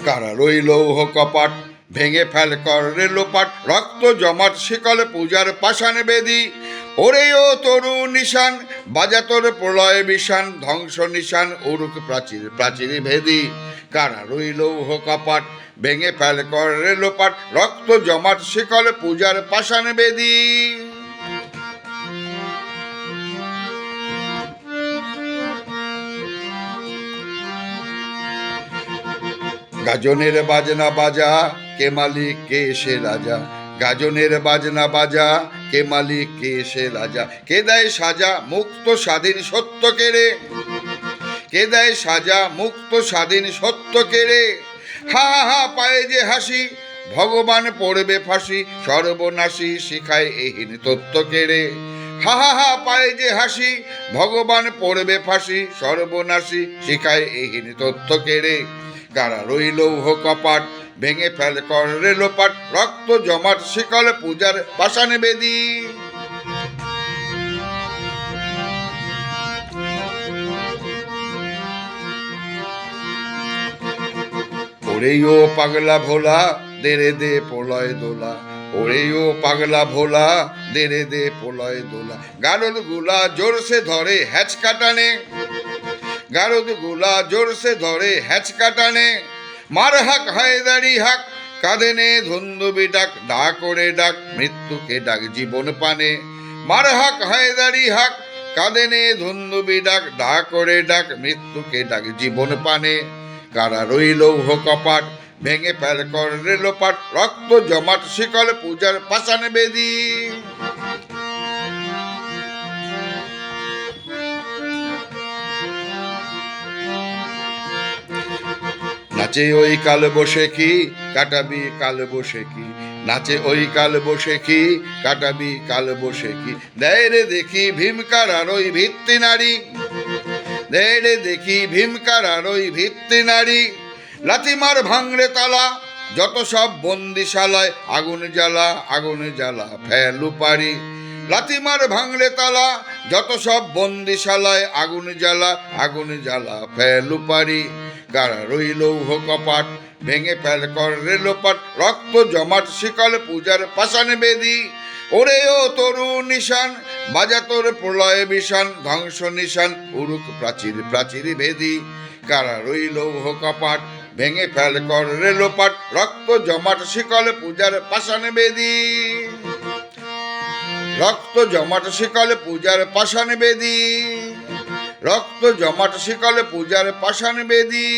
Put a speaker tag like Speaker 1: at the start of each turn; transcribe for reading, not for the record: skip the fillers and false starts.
Speaker 1: কারা রইল লৌহ কপাট, ভেঙে ফেল কর রেলোপাট, রক্ত জমাট শিকলে পূজার পাষাণ বেদি। ওরে ও তরু নিশান, বাজা তোর প্রলয় বিশান, ধ্বংস নিশান উরুক প্রাচীর প্রাচীর ভেদি। কারা রইল লৌহ কপাট, ভেঙে ফেল কর রেলোপাট, রক্ত জমাট শিকলে পূজার পাষাণ বেদি। গাজনের বাজনা বাজা, কে মালিক কে সে রাজা। গাজনের বাজনা বাজা, কে মালিক কে সে রাজা। কে দেয় সাজা মুক্ত স্বাধীন সত্য কেড়ে, কে দেয় সাজা মুক্ত স্বাধীন সত্য কেড়ে। হা হা হা পায়ে যে হাসি, ভগবান পড়বে ফাঁসি, সর্বনাশী শিখায় এহীন তত্ত্ব কেড়ে। হা হা হা পায়ে যে হাসি, ভগবান পড়বে ফাঁসি, সর্বনাশী শিখায় এহীন তত্ত্ব কেড়ে। কারা রইল লৌহ কপাট, ভেঙে ফেল কর রেলোপাট, রক্ত জমাট শিকল পূজার পাষাণ বেদি। ওরে ও পাগলা ভোলা, দেরে দে প্রলয় দোলা। ওরে ও পাগলা ভোলা, দেরে দে প্রলয় দোলা। গারদ গুলা জোরসে ধরে হ্যাচকা টানে, গারদ গুলা জোরসে ধরে হ্যাচকা টানে। মার হাক হায়দারি হাক, কাঁধে নে ধুন্দুবি ডাক, ডাক করে ডাক মৃত্যুকে ডাক জীবন পানে। মার হাক হায়দারি হাক, কাঁধে নে ধুন্দুবি ডাক, ডাক করে ডাক মৃত্যুকে ডাক জীবন পানে। কারা রইল লৌহ কপাট, ভেঙে ফেল কর রেলোপাট, রক্ত জমাট শিকল পূজার পাষাণ বেদি। নাচে ওই কাল বসে কি, কাটাবি কাল বসে কি। নাচে ওই কাল বসে কি, কাটাবি কাল বসে কি। দেয় রে দেখি ভীমকার আর ওই ভিত্তি নারী, দেয় রে দেখি ভীমকার আর ওই ভিত্তি নারী। লাথিমার ভাঙড়ে তালা, যত সব বন্দিশালায়, আগুন জ্বালা আগুন জ্বালা ফেলু পারি। লাথিমার ভাঙড়ে তালা, যত সব বন্দিশালায়, আগুন জ্বালা আগুন জ্বালা ফেলু পারি। কারা রইল লৌহ কপাট, ভেঙে ফেল কর রেলোপাট, রক্ত জমাট শিকল পূজার পাষাণ বেদি। ওরে ও তরু নিশান, বাজা তোর প্রলয় বিশান, ধ্বংস নিশান উরুক প্রাচীর প্রাচীর ভেদি। কারা রইল লৌহ কপাট, ভেঙে ফেল কর রেলোপাট, রক্ত জমাট শিকল পূজার পাষাণ বেদি। রক্ত জমাট শিকল পূজার পাষাণ বেদি, রক্ত জমাট শিকল পূজার পাষাণ বেদি।